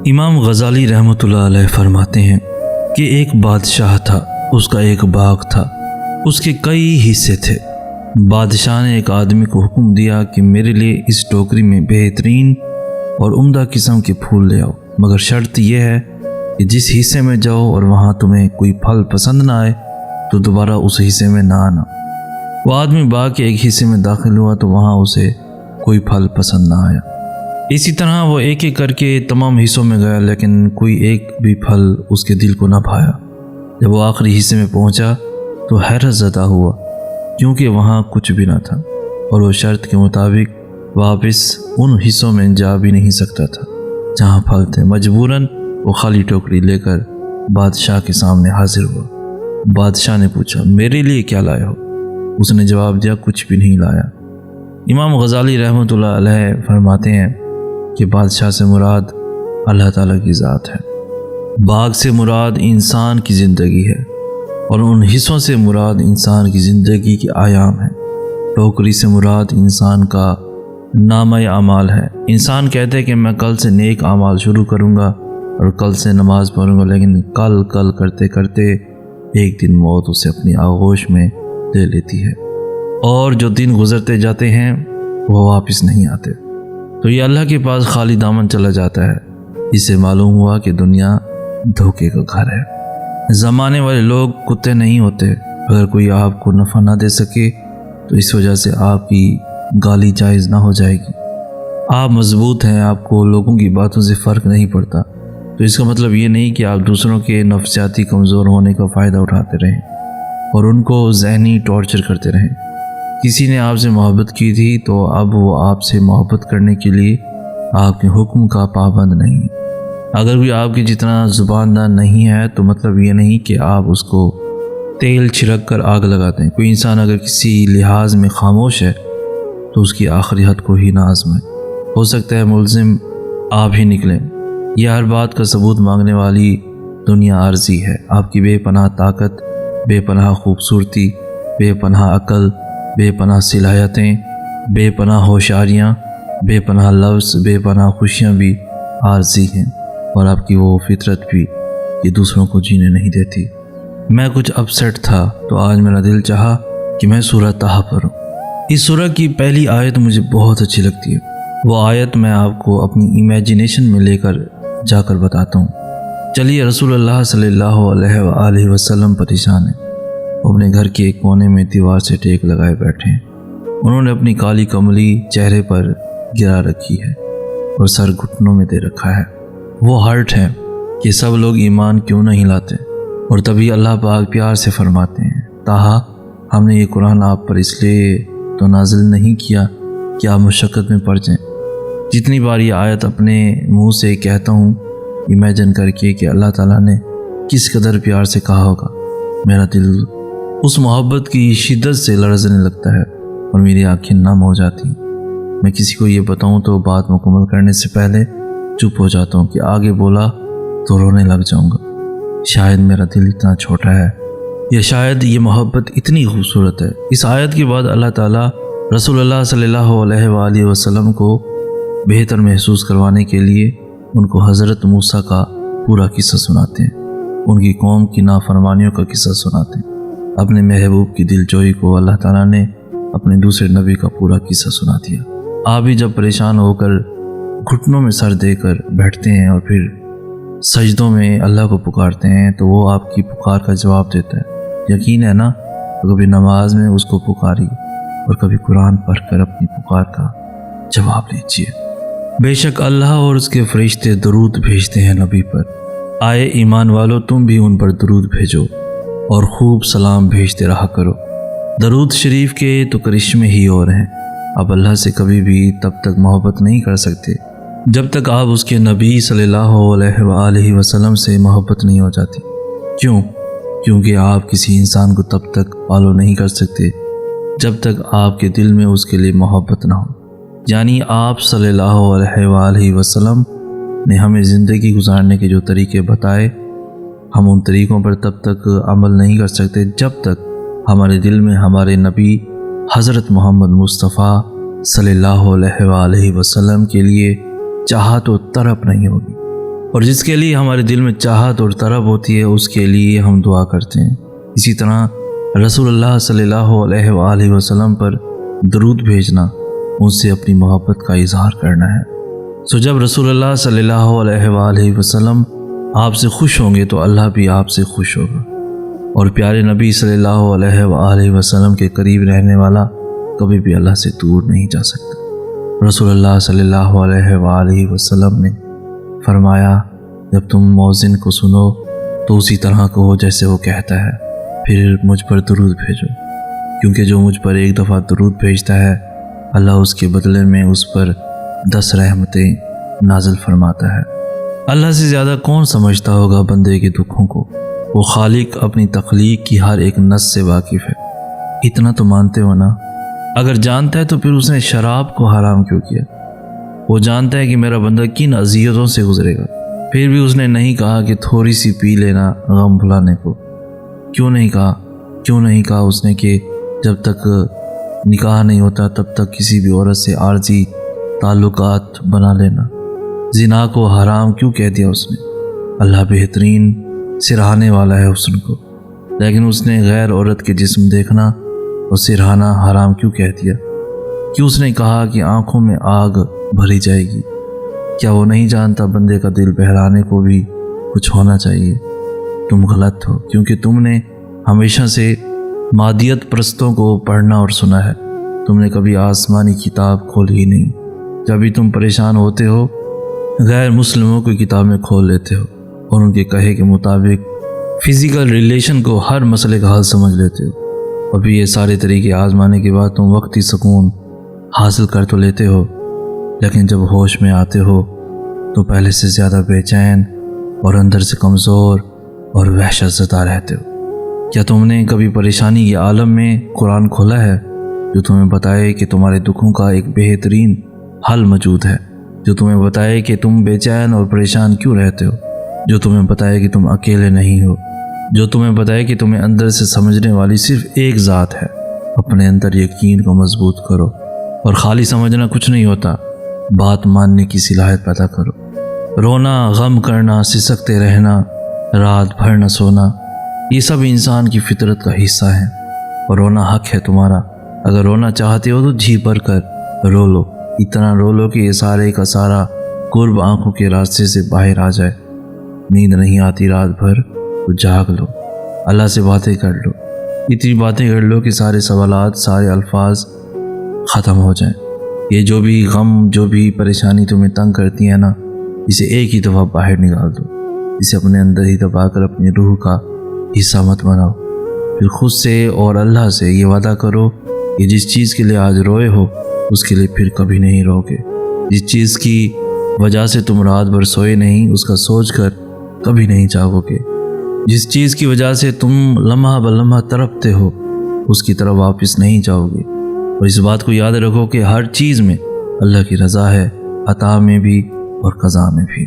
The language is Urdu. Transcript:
امام غزالی رحمۃ اللہ علیہ فرماتے ہیں کہ ایک بادشاہ تھا، اس کا ایک باغ تھا، اس کے کئی حصے تھے۔ بادشاہ نے ایک آدمی کو حکم دیا کہ میرے لیے اس ٹوکری میں بہترین اور عمدہ قسم کے پھول لے آؤ، مگر شرط یہ ہے کہ جس حصے میں جاؤ اور وہاں تمہیں کوئی پھل پسند نہ آئے تو دوبارہ اس حصے میں نہ آنا۔ وہ آدمی باغ کے ایک حصے میں داخل ہوا تو وہاں اسے کوئی پھل پسند نہ آیا۔ اسی طرح وہ ایک ایک کر کے تمام حصوں میں گیا، لیکن کوئی ایک بھی پھل اس کے دل کو نہ بھایا۔ جب وہ آخری حصے میں پہنچا تو حیرت زدہ ہوا، کیونکہ وہاں کچھ بھی نہ تھا اور وہ شرط کے مطابق واپس ان حصوں میں جا بھی نہیں سکتا تھا جہاں پھل تھے۔ مجبوراً وہ خالی ٹوکری لے کر بادشاہ کے سامنے حاضر ہوا۔ بادشاہ نے پوچھا، میرے لیے کیا لائے ہو؟ اس نے جواب دیا، کچھ بھی نہیں لایا۔ امام غزالی رحمۃ اللہ علیہ فرماتے ہیں کہ بادشاہ سے مراد اللہ تعالیٰ کی ذات ہے، باغ سے مراد انسان کی زندگی ہے، اور ان حصوں سے مراد انسان کی زندگی کے ایام ہیں۔ ٹوکری سے مراد انسان کا نامہ اعمال ہے۔ انسان کہتے ہیں کہ میں کل سے نیک اعمال شروع کروں گا اور کل سے نماز پڑھوں گا، لیکن کل کرتے کرتے ایک دن موت اسے اپنی آغوش میں لے لیتی ہے، اور جو دن گزرتے جاتے ہیں وہ واپس نہیں آتے، تو یہ اللہ کے پاس خالی دامن چلا جاتا ہے۔ اس سے معلوم ہوا کہ دنیا دھوکے کا گھر ہے۔ زمانے والے لوگ کتے نہیں ہوتے، اگر کوئی آپ کو نفع نہ دے سکے تو اس وجہ سے آپ کی گالی جائز نہ ہو جائے گی۔ آپ مضبوط ہیں، آپ کو لوگوں کی باتوں سے فرق نہیں پڑتا، تو اس کا مطلب یہ نہیں کہ آپ دوسروں کے نفسیاتی کمزور ہونے کا فائدہ اٹھاتے رہیں اور ان کو ذہنی ٹارچر کرتے رہیں۔ کسی نے آپ سے محبت کی تھی تو اب وہ آپ سے محبت کرنے کے لیے آپ کے حکم کا پابند نہیں ہے۔ اگر کوئی آپ کی جتنا زباندار نہیں ہے تو مطلب یہ نہیں کہ آپ اس کو تیل چھڑک کر آگ لگاتے ہیں۔ کوئی انسان اگر کسی لحاظ میں خاموش ہے تو اس کی آخری حد کو ہی نہ آزمائے، ہو سکتا ہے ملزم آپ ہی نکلیں۔ یہ ہر بات کا ثبوت مانگنے والی دنیا عارضی ہے۔ آپ کی بے پناہ طاقت، بے پناہ خوبصورتی، بے پناہ عقل، بے پناہ صلاحیتیں، بے پناہ ہوشیاریاں، بے پناہ لفظ، بے پناہ خوشیاں بھی عارضی ہیں، اور آپ کی وہ فطرت بھی کہ دوسروں کو جینے نہیں دیتی۔ میں کچھ اپسیٹ تھا تو آج میرا دل چاہا کہ میں سورہ طٰہٰ پڑھوں۔ اس سورہ کی پہلی آیت مجھے بہت اچھی لگتی ہے۔ وہ آیت میں آپ کو اپنی امیجینیشن میں لے کر جا کر بتاتا ہوں۔ چلیے، رسول اللہ صلی اللہ علیہ وآلہ وسلم پریشان ہیں، وہ اپنے گھر کے ایک کونے میں دیوار سے ٹیک لگائے بیٹھے ہیں۔ انہوں نے اپنی کالی کملی چہرے پر گرا رکھی ہے اور سر گھٹنوں میں دے رکھا ہے۔ وہ ہرٹ ہیں کہ سب لوگ ایمان کیوں نہیں لاتے، اور تبھی اللہ پاک پیار سے فرماتے ہیں، طٰہٰ، ہم نے یہ قرآن آپ پر اس لیے تو نازل نہیں کیا کہ آپ مشقت میں پڑ جائیں۔ جتنی بار یہ آیت اپنے منہ سے کہتا ہوں، امیجن کر کے کہ اللہ تعالیٰ نے کس قدر پیار سے کہا ہوگا، میرا دل اس محبت کی شدت سے لرزنے لگتا ہے اور میری آنکھیں نم ہو جاتی ہیں۔ میں کسی کو یہ بتاؤں تو بات مکمل کرنے سے پہلے چپ ہو جاتا ہوں کہ آگے بولا تو رونے لگ جاؤں گا۔ شاید میرا دل اتنا چھوٹا ہے، یا شاید یہ محبت اتنی خوبصورت ہے۔ اس آیت کے بعد اللہ تعالیٰ رسول اللہ صلی اللہ علیہ وآلہ وسلم کو بہتر محسوس کروانے کے لیے ان کو حضرت موسیٰ کا پورا قصہ سناتے ہیں، ان کی قوم کی نافرمانیوں کا قصہ سناتے ہیں۔ اپنے محبوب کی دل جوئی کو اللہ تعالیٰ نے اپنے دوسرے نبی کا پورا قصہ سنا دیا۔ آپ بھی جب پریشان ہو کر گھٹنوں میں سر دے کر بیٹھتے ہیں اور پھر سجدوں میں اللہ کو پکارتے ہیں تو وہ آپ کی پکار کا جواب دیتا ہے۔ یقین ہے نا؟ تو کبھی نماز میں اس کو پکاری اور کبھی قرآن پڑھ کر اپنی پکار کا جواب لیجیے۔ بے شک اللہ اور اس کے فرشتے درود بھیجتے ہیں نبی پر۔ آئے ایمان والو، تم بھی ان پر درود بھیجو اور خوب سلام بھیجتے رہا کرو۔ درود شریف کے تو کرشمے ہی اور ہیں۔ آپ اللہ سے کبھی بھی تب تک محبت نہیں کر سکتے جب تک آپ اس کے نبی صلی اللہ علیہ وآلہ وسلم سے محبت نہیں ہو جاتی۔ کیونکہ آپ کسی انسان کو تب تک فالو نہیں کر سکتے جب تک آپ کے دل میں اس کے لیے محبت نہ ہو۔ یعنی آپ صلی اللہ علیہ وآلہ وسلم نے ہمیں زندگی گزارنے کے جو طریقے بتائے، ہم ان طریقوں پر تب تک عمل نہیں کر سکتے جب تک ہمارے دل میں ہمارے نبی حضرت محمد مصطفیٰ صلی اللہ علیہ وآلہ وسلم کے لیے چاہت و طرب نہیں ہوگی۔ اور جس کے لیے ہمارے دل میں چاہت اور طلب ہوتی ہے اس کے لیے ہم دعا کرتے ہیں۔ اسی طرح رسول اللہ صلی اللہ علیہ وآلہ وسلم پر درود بھیجنا ان سے اپنی محبت کا اظہار کرنا ہے۔ سو جب رسول اللہ صلی اللہ علیہ وآلہ وسلم آپ سے خوش ہوں گے تو اللہ بھی آپ سے خوش ہوگا، اور پیارے نبی صلی اللہ علیہ وآلہ وسلم کے قریب رہنے والا کبھی بھی اللہ سے دور نہیں جا سکتا۔ رسول اللہ صلی اللہ علیہ وآلہ وسلم نے فرمایا، جب تم مؤذن کو سنو تو اسی طرح کہو جیسے وہ کہتا ہے، پھر مجھ پر درود بھیجو، کیونکہ جو مجھ پر ایک دفعہ درود بھیجتا ہے اللہ اس کے بدلے میں اس پر 10 رحمتیں نازل فرماتا ہے۔ اللہ سے زیادہ کون سمجھتا ہوگا بندے کے دکھوں کو؟ وہ خالق اپنی تخلیق کی ہر ایک نس سے واقف ہے۔ اتنا تو مانتے ہو نا؟ اگر جانتا ہے تو پھر اس نے شراب کو حرام کیوں کیا؟ وہ جانتا ہے کہ میرا بندہ کن اذیتوں سے گزرے گا، پھر بھی اس نے نہیں کہا کہ تھوڑی سی پی لینا غم بھلانے کو۔ کیوں نہیں کہا اس نے کہ جب تک نکاح نہیں ہوتا تب تک کسی بھی عورت سے عارضی تعلقات بنا لینا؟ زنا کو حرام کیوں کہہ دیا اس نے؟ اللہ بہترین سراہنے والا ہے حسن کو، لیکن اس نے غیر عورت کے جسم دیکھنا اور سراہنا حرام کیوں کہہ دیا؟ کیوں اس نے کہا کہ آنکھوں میں آگ بھری جائے گی؟ کیا وہ نہیں جانتا بندے کا دل بہلانے کو بھی کچھ ہونا چاہیے؟ تم غلط ہو، کیونکہ تم نے ہمیشہ سے مادیت پرستوں کو پڑھنا اور سنا ہے، تم نے کبھی آسمانی کتاب کھولی ہی نہیں۔ جب بھی تم پریشان ہوتے ہو غیر مسلموں کی کتابیں کھول لیتے ہو اور ان کے کہے کے مطابق فزیکل ریلیشن کو ہر مسئلے کا حل سمجھ لیتے ہو۔ ابھی یہ سارے طریقے آزمانے کے بعد تم وقتی سکون حاصل کر تو لیتے ہو، لیکن جب ہوش میں آتے ہو تو پہلے سے زیادہ بے چین اور اندر سے کمزور اور وحشت زدہ رہتے ہو۔ کیا تم نے کبھی پریشانی کے عالم میں قرآن کھولا ہے جو تمہیں بتائے کہ تمہارے دکھوں کا ایک بہترین حل موجود ہے، جو تمہیں بتائے کہ تم بے چین اور پریشان کیوں رہتے ہو، جو تمہیں بتائے کہ تم اکیلے نہیں ہو، جو تمہیں بتائے کہ تمہیں اندر سے سمجھنے والی صرف ایک ذات ہے؟ اپنے اندر یقین کو مضبوط کرو، اور خالی سمجھنا کچھ نہیں ہوتا، بات ماننے کی صلاحیت پیدا کرو۔ رونا، غم کرنا، سسکتے رہنا، رات بھر نہ سونا، یہ سب انسان کی فطرت کا حصہ ہے، اور رونا حق ہے تمہارا۔ اگر رونا چاہتے ہو تو جی بھر کر رو لو، اتنا رو لو کہ یہ سارے کا سارا قرب آنکھوں کے راستے سے باہر آ جائے۔ نیند نہیں آتی رات بھر تو جاگ لو، اللہ سے باتیں کر لو، اتنی باتیں کر لو کہ سارے سوالات، سارے الفاظ ختم ہو جائیں۔ یہ جو بھی غم، جو بھی پریشانی تمہیں تنگ کرتی ہے نا، اسے ایک ہی دفعہ باہر نکال دو، اسے اپنے اندر ہی دبا کر اپنی روح کا حصہ مت بناؤ۔ پھر خود سے اور اللہ سے یہ وعدہ کرو کہ جس چیز کے لیے آج روئے ہو اس کے لیے پھر کبھی نہیں رو گے۔ جس چیز کی وجہ سے تم رات بھر سوئے نہیں اس کا سوچ کر کبھی نہیں جاگو گے۔ جس چیز کی وجہ سے تم لمحہ بلمحہ تڑپتے ہو اس کی طرف واپس نہیں جاؤ گے۔ اور اس بات کو یاد رکھو کہ ہر چیز میں اللہ کی رضا ہے، عطا میں بھی اور قضا میں بھی۔